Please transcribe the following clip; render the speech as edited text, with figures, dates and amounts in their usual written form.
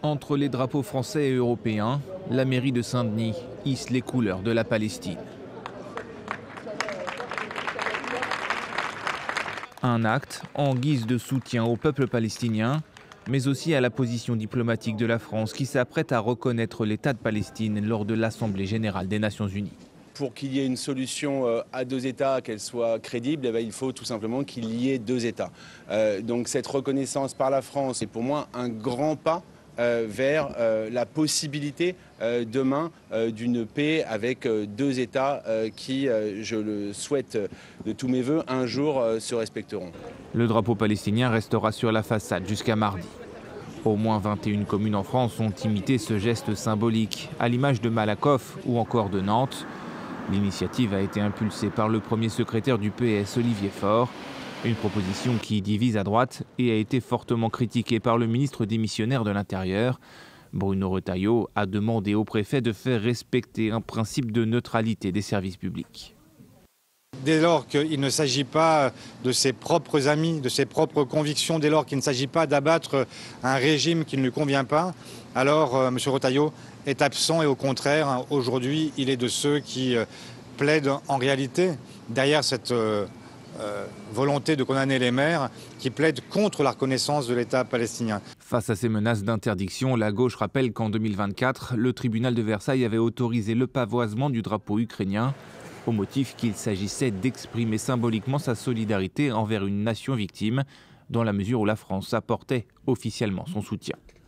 Entre les drapeaux français et européens, la mairie de Saint-Denis hisse les couleurs de la Palestine. Un acte en guise de soutien au peuple palestinien, mais aussi à la position diplomatique de la France qui s'apprête à reconnaître l'État de Palestine lors de l'Assemblée générale des Nations unies. Pour qu'il y ait une solution à deux États, qu'elle soit crédible, il faut tout simplement qu'il y ait deux États. Donc cette reconnaissance par la France est pour moi un grand pas vers la possibilité demain d'une paix avec deux États qui, je le souhaite de tous mes voeux, un jour se respecteront. Le drapeau palestinien restera sur la façade jusqu'à mardi. Au moins 21 communes en France ont imité ce geste symbolique, à l'image de Malakoff ou encore de Nantes. L'initiative a été impulsée par le premier secrétaire du PS, Olivier Faure. Une proposition qui divise à droite et a été fortement critiquée par le ministre démissionnaire de l'Intérieur. Bruno Retailleau a demandé au préfet de faire respecter un principe de neutralité des services publics. Dès lors qu'il ne s'agit pas de ses propres amis, de ses propres convictions, dès lors qu'il ne s'agit pas d'abattre un régime qui ne lui convient pas, alors M. Retailleau est absent et au contraire, aujourd'hui, il est de ceux qui plaident en réalité derrière cette volonté de condamner les maires qui plaident contre la reconnaissance de l'État palestinien. Face à ces menaces d'interdiction, la gauche rappelle qu'en 2024, le tribunal de Versailles avait autorisé le pavoisement du drapeau ukrainien au motif qu'il s'agissait d'exprimer symboliquement sa solidarité envers une nation victime, dans la mesure où la France apportait officiellement son soutien.